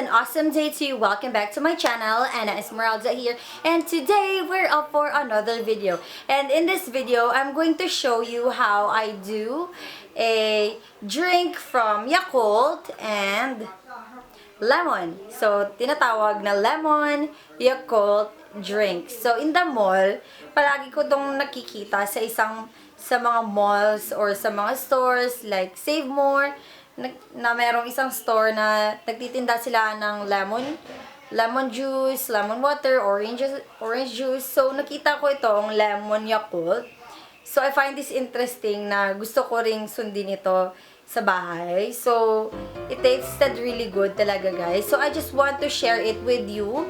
an awesome day to you. Welcome back to my channel. Anaesmerxlda here. And today we're up for another video. And in this video, I'm going to show you how I do a drink from Yakult and lemon. So, tinatawag na lemon Yakult drink. So, in the mall, palagi ko itong nakikita sa mga malls or sa mga stores like Save More, na merong isang store na nagtitinda sila ng lemon juice, lemon water, orange juice. So, nakita ko itong lemon Yakult. So, I find this interesting na gusto ko ring sundin ito sa bahay. So, it tasted really good talaga, guys. So, I just want to share it with you.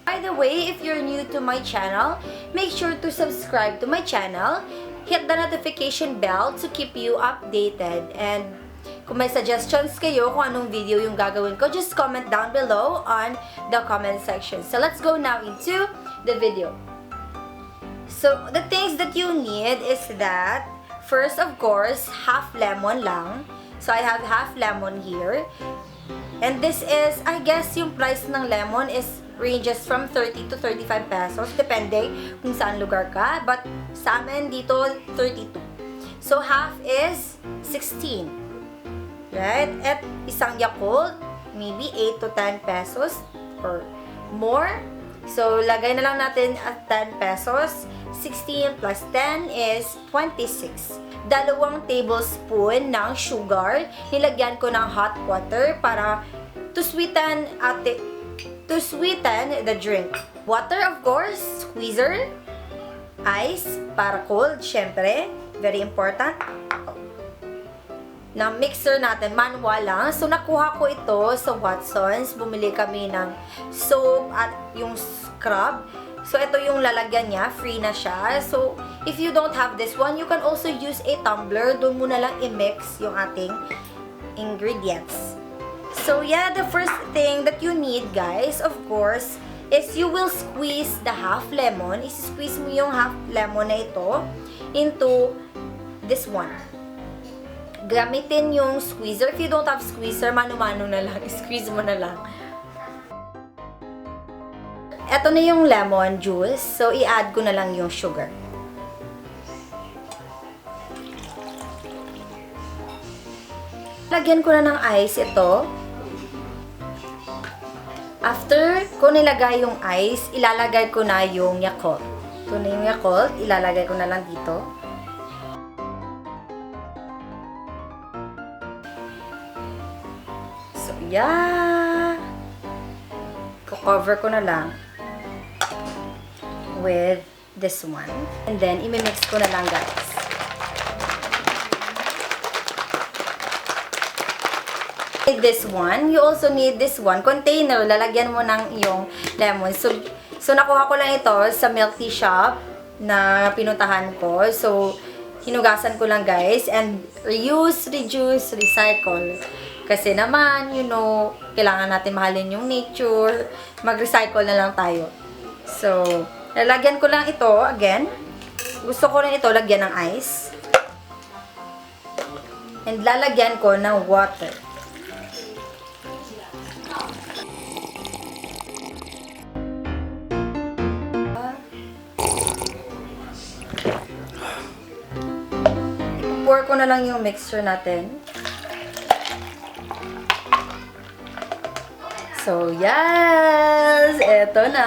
By the way, if you're new to my channel, make sure to subscribe to my channel. Hit the notification bell to keep you updated. And kung may suggestions kayo kung anong video yung gagawin ko, just comment down below on the comment section. So, let's go now into the video. So, the things that you need is that, first, of course, half lemon lang. So, I have half lemon here. And this is, I guess, yung price ng lemon ranges from 30 to 35 pesos. Depende kung saan lugar ka. But, sa amin dito, 32. So, half is 16. Right? At isang Yakult, maybe 8 to 10 pesos or more. So, lagay na lang natin at 10 pesos. 16 plus 10 is 26. 2 tablespoon ng sugar. Nilagyan ko ng hot water para to sweeten the drink. Water, of course. Squeezer. Ice para cold, syempre. Very important. Na mixer natin, manual lang. So, nakuha ko ito sa Watsons. Bumili kami ng soap at yung scrub. So, ito yung lalagyan niya. Free na siya. So, if you don't have this one, you can also use a tumbler. Doon mo na lang i-mix yung ating ingredients. So, yeah, the first thing that you need, guys, of course, is you will squeeze the half lemon. Isi-squeeze mo yung half lemon na ito into this one. Gamitin yung squeezer. If you don't have squeezer, mano-mano na lang. Squeeze mo na lang. Ito na yung lemon juice. So, i-add ko na lang yung sugar. Lagyan ko na ng ice ito. After ko nilagay yung ice, ilalagay ko na yung Yakult. Ito na yung Yakult. Ilalagay ko na lang dito. So, yeah. Cover ko na lang with this one. And then, imimix ko na lang, guys. Need this one. You also need this one. Container. Lalagyan mo ng iyong lemon. So nakuha ko lang ito sa milk tea shop na pinuntahan ko. So, hinugasan ko lang, guys. And reuse, reduce, recycle. Kasi naman, you know, kailangan natin mahalin yung nature. Mag-recycle na lang tayo. So, lalagyan ko lang ito, again. Gusto ko rin ito lagyan ng ice. And lalagyan ko ng water. Pour ko na lang yung mixture natin. So, yes! Eto na!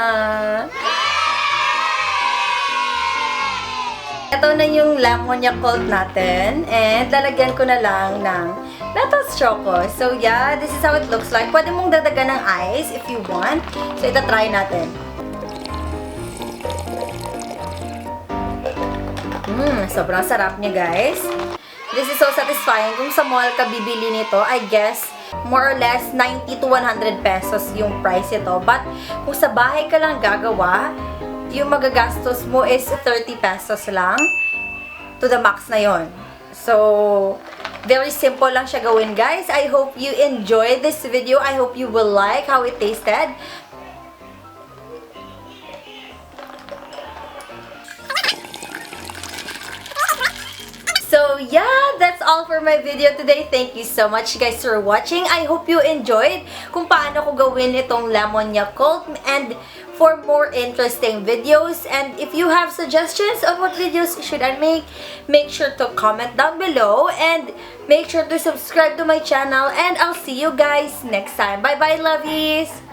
Ito na yung lemon Yakult natin. And lalagyan ko na lang ng lettuce choco. So, yeah, this is how it looks like. Pwede mong dadagan ng ice if you want. So, ito try natin. Sobrang sarap niya, guys. This is so satisfying. Kung sa mall ka bibili nito, I guess, more or less 90 to 100 pesos yung price ito. But, kung sa bahay ka lang gagawa, yung magagastos mo is 30 pesos lang to the max na yon. So, very simple lang siya gawin, guys. I hope you enjoyed this video. I hope you will like how it tasted. So, yeah, that's all all for my video today. Thank you so much guys for watching. I hope you enjoyed kung paano ko gawin itong lemon Yakult. And for more interesting videos, and if you have suggestions on what videos should I make sure to comment down below. And make sure to subscribe to my channel. And I'll see you guys next time. Bye bye, lovies!